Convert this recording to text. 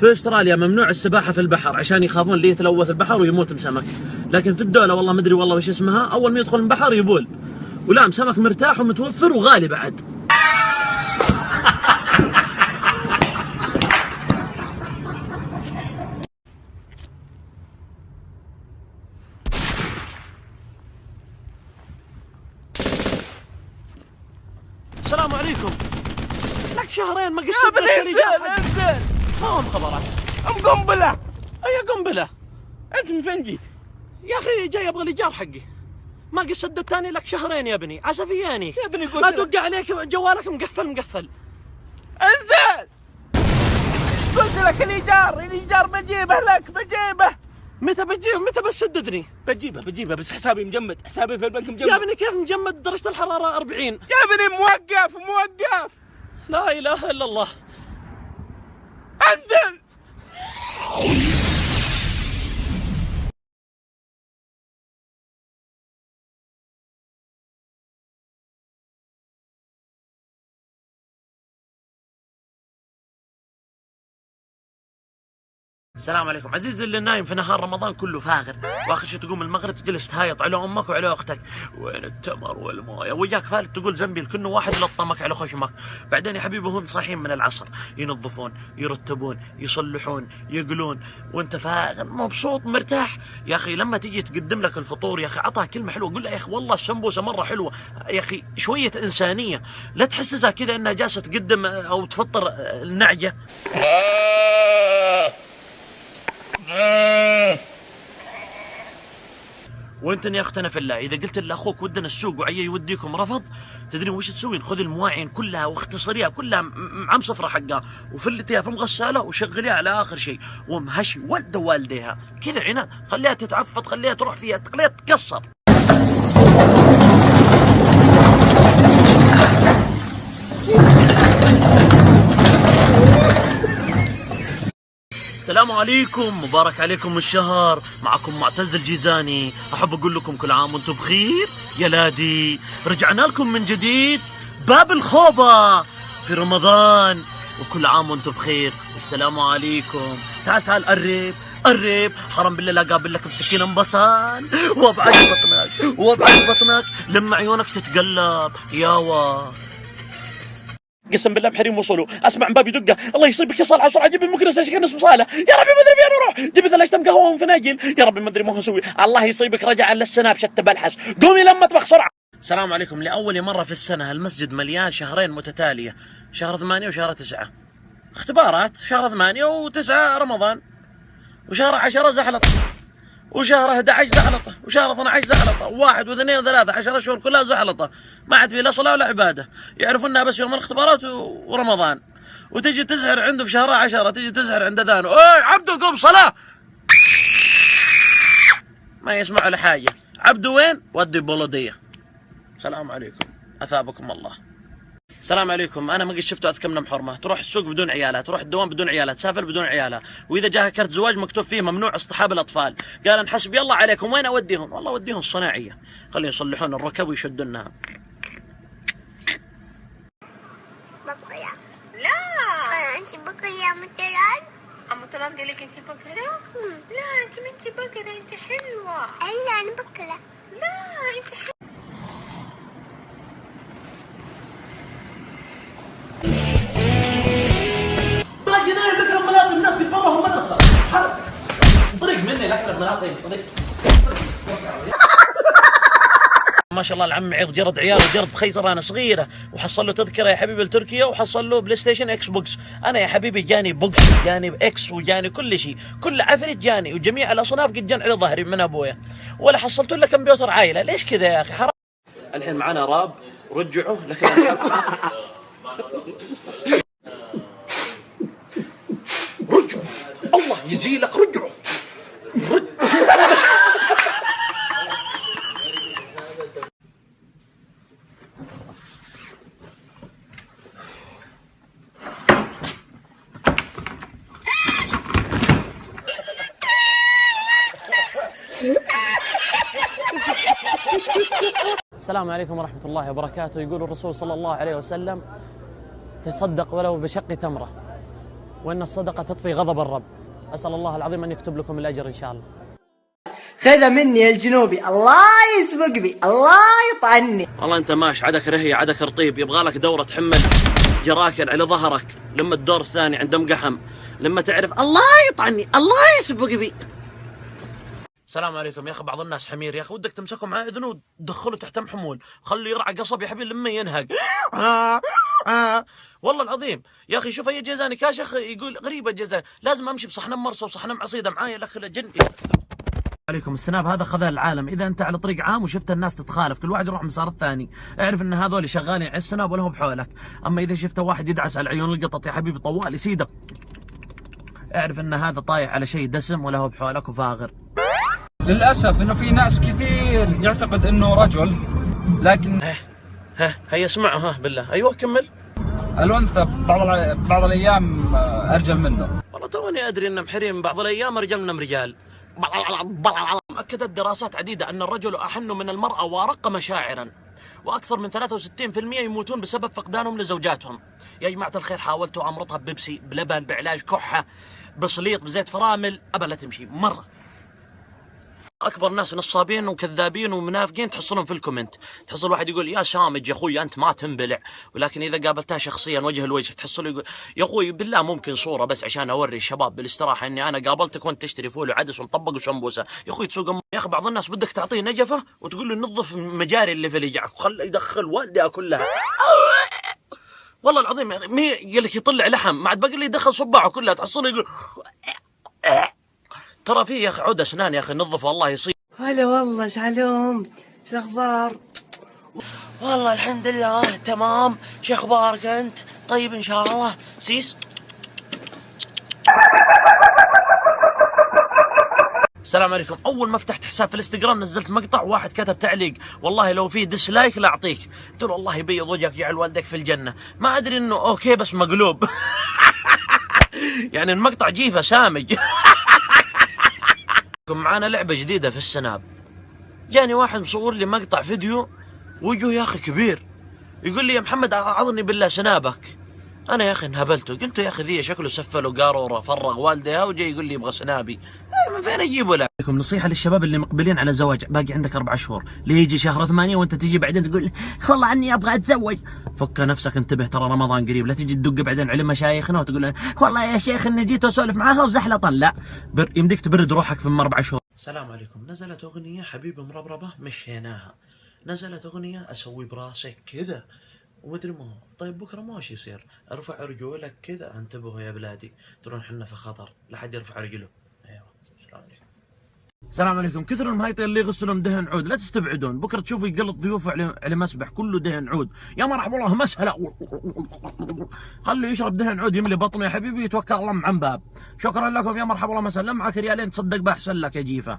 في استراليا ممنوع السباحه في البحر عشان يخافون اللي يتلوث البحر ويموت بسمك، لكن في الدوله والله مدري والله وش اسمها اول ما يدخل البحر يبول، ولا سمك مرتاح ومتوفر وغالي بعد. السلام عليكم. لك شهرين ما قصدت انزل ما هو خبرك؟ ام قنبله. اي قنبله؟ انت من فين جيت؟ يا اخي جاي ابغى الايجار حقي. ما قد سددتني لك شهرين يا ابني، عسفياني يا ابني ما ادق عليك جوالك مقفل. انزل. قلت لك الايجار بجيبه لك بجيبه. متى بتجيب؟ متى بتسددني؟ بجيبه بس حسابي مجمد، حسابي في البنك مجمد. يا ابني كيف مجمد؟ درجة الحرارة 40. يا ابني موقف. لا اله الا الله. انزل. السلام عليكم. عزيزي اللي نايم في نهار رمضان كله فاغر، واخر شيء تقوم المغرب تجلس تهايط على امك وعلى اختك، وين التمر والمويه، وياك فالك تقول زنبيل كنه واحد لطمك على خشمك. بعدين يا حبيبي هم صاحيين من العصر ينظفون يرتبون يصلحون يقلون، وانت فاغر مبسوط مرتاح. يا اخي لما تيجي تقدم لك الفطور يا اخي عطها كلمه حلوه، قول له يا اخي والله السمبوسه مره حلوه، يا اخي شويه انسانيه، لا تحسسها كذا انها جالسه تقدم او تفطر النعجه. وانت يا اختنا في الله اذا قلت لاخوك ودنا السوق وعيا يوديكم رفض، تدري وش تسوي؟ خذ المواعين كلها واختصريها كلها معمصفره حقها وفلتيها في مغساله وشغليها على اخر شيء ومهشي ود والديها كذا عناد، خليها تتعفط، خليها تروح فيها، خليها تتكسر. السلام عليكم، مبارك عليكم الشهر، معكم معتز الجيزاني، احب اقول لكم كل عام وانتم بخير. يا لادي رجعنا لكم من جديد باب الخوبة في رمضان، وكل عام وانتم بخير والسلام عليكم. تعال قرب حرام بالله لا قابل لك بسكين انبصل وابعد بطنك لما عيونك تتقلب ياوا. قسم بالله محرم وصلوا، اسمع من باب يدقه، الله يصيبك يا صالح بسرعه جيب المكنسه عشان نصب صاله، يا ربي ما ادري فين اروح، جيب 3 قهوه وفناجل، يا ربي ما ادري ما هو اسوي، الله يصيبك رجع على السناب شت بلحس، قومي لما اطبخ سرعه. السلام عليكم. لاول مره في السنه المسجد مليان شهرين متتاليه، شهر 8 وشهر 9 اختبارات، شهر 8 و9 رمضان، وشهر 10 زحلطه، وشهر 11 زحلطه، وشهر 12 زحلطه، و1 و2 و3 10 شهور كلها زحلطه، ما عاد في لا صلاه ولا عباده، يعرفونها بس يوم الاختبارات ورمضان، وتجي تزهر عنده في شهر 10 تجي تزهر عند اذانه، اي عبدو قوم صلاه، ما يسمعوا لحاجه، عبدو وين؟ ودي بولوديه. السلام عليكم اثابكم الله. السلام عليكم. انا ما قد شفتوا اذكى من ام حرمه، تروح السوق بدون عيالها، تروح الدوام بدون عيالها، تسافر بدون عيالها، واذا جاها كرت زواج مكتوب فيه ممنوع اصطحاب الاطفال، قال ان حسبي الله عليكم، وين اوديهم؟ والله اوديهم الصناعيه، خليهم يصلحون الركب ويشدونها. بقرة. لا انت بقرة مثلا. مثلا قال لك انت بقرة؟ لا انت ما انت بقرة، انت حلوة. لا انا بقرة. لا انت حلوة. باقي نايم بكره مناطق الناس يتفرهوا المدرسه، حرب طريق مني لكن بمناطق طريق. ما شاء الله العم عيض جرد عياله جرد بخيزر انا صغيره، وحصل له تذكره يا حبيبي لتركيا، وحصل له بلاي ستيشن اكس بوكس، انا يا حبيبي جاني بوكس وجاني اكس وجاني كل شيء، كل عفريت جاني، وجميع الاصناف قد جن على ظهري من ابويا، ولا حصلت له كمبيوتر عائله، ليش كذا يا اخي حرام. الحين معنا راب رجعوا لكن رجعوا الله يزيلك رجعوا. السلام عليكم ورحمة الله وبركاته. يقول الرسول صلى الله عليه وسلم تصدق ولو بشق تمرة، وإن الصدقة تطفي غضب الرب. أسأل الله العظيم أن يكتب لكم الأجر إن شاء الله. خذها مني يا الجنوبي، الله يسبق بي، الله يطعني. والله انت ماش عدك رهي عدك رطيب، يبغالك دورة تحمل جراكن على ظهرك، لما الدور الثاني عند ام قحم، لما تعرف الله يطعني الله يسبق بي. السلام عليكم يا اخي، بعض الناس حمير يا اخي، ودك تمسكه مع اذنه وتدخله تحت محمول، خليه يرعى قصب يا حبيبي لما ينهق. والله العظيم يا اخي، شوف اي جيزاني كاشخ يقول غريبه جيزاني، لازم امشي بصحن مرصه وصحن عصيده معايا الاخ جنبي. عليكم السناب هذا خذا العالم. اذا انت على طريق عام وشفت الناس تتخالف كل واحد يروح مسار الثاني، اعرف ان هذول شغالين على السناب ولا هو بحولك. اما اذا شفت واحد يدعس على عيون القطط يا حبيبي طوالي سيده، اعرف ان هذا طايح على شيء دسم ولا هو بحولك وفاغر. للأسف إنه في ناس كثير يعتقد إنه رجل، لكن هيا اسمعوا بالله. أيوة كمل. الأنثى بعض الأيام أرجل منه. والله توني أدري إن محريم بعض الأيام رجال من رجال. أكدت دراسات عديدة أن الرجل أحن من المرأة وأرق مشاعرا، وأكثر من 63% يموتون بسبب فقدانهم لزوجاتهم. يا جماعة الخير، حاولت أمرطها ببيبسي، بلبن، بعلاج كحة، بسليط، بزيت فرامل، أبا لا تمشي مرة. اكبر ناس نصابين وكذابين ومنافقين تحصلهم في الكومنت، تحصل واحد يقول يا سامج يا اخوي انت ما تنبلع، ولكن اذا قابلتها شخصيا وجه لوجه تحصل يقول يا اخوي بالله ممكن صوره بس عشان اوري الشباب بالاستراحه اني انا قابلتك وانت تشتري فول وعدس ومطبق وشمبوسه. يا اخوي تسوق يا اخي بعض الناس بدك تعطيه نجفه وتقول له نظف مجاري اللي في لجعك وخله يدخل والدها كلها. والله العظيم مي قال لك يطلع لحم، ما عاد باقي لي يدخل صباعه كلها، تحصل يقول ترى في يا اخي عود اسنان يا اخي نظفه الله يصير. هلا والله، شعلوم، شو الاخبار؟ والله الحمد لله تمام. شو اخبارك انت؟ طيب ان شاء الله. سيس السلام عليكم. اول ما فتحت حساب في الانستغرام نزلت مقطع، واحد كتب تعليق والله لو في ديسلايك لا اعطيك، قلت له الله يبيض وجهك جعل والدك في الجنه. ما ادري انه اوكي بس مقلوب. يعني المقطع جيفه سامج. معانا لعبة جديدة في السناب، جاني واحد مصور لي مقطع فيديو وجهه يا أخي كبير، يقول لي يا محمد أعطني بالله سنابك. أنا يا أخي انهبلته، قلت يا أخي ذي شكله سفل وقارورة فرغ والديها وجاي يقول لي يبغى سنابي، من فين أجيبه له؟ لكم نصيحة للشباب اللي مقبلين على زواج، باقي عندك 4 شهور، ليجي شهر 8 وأنت تجي بعدين تقول والله أني أبغى أتزوج. فك نفسك، انتبه ترى رمضان قريب، لا تجي تدق بعدين على مشايخنا وتقول والله يا شيخ إني جيت أسولف معاها وزحلطا، لا يمديك تبرد روحك في 4 شهور. السلام عليكم. نزلت أغنية حبيبي مربربة مشيناها، نزلت أغنية أسوي براسك كذا ومدري ما هو. طيب بكرة ما ايش يصير؟ ارفع رجولك كذا، انتبهوا يا بلادي ترون حنا في خطر، لا حد يرفع رجله. ايوه السلام عليكم. السلام عليكم. كثر المهايطين اللي يغسلون دهن عود، لا تستبعدون، بكرة تشوفوا يقلط ضيوفه على مسبح كله دهن عود، يا مرحبا والله مسهلة، خليه يشرب دهن عود يملي بطنه يا حبيبي يتوكل الله عن باب. شكرا لكم يا مرحبا والله مسهلة، معك ريالين تصدق بأحسن لك يا جيفة.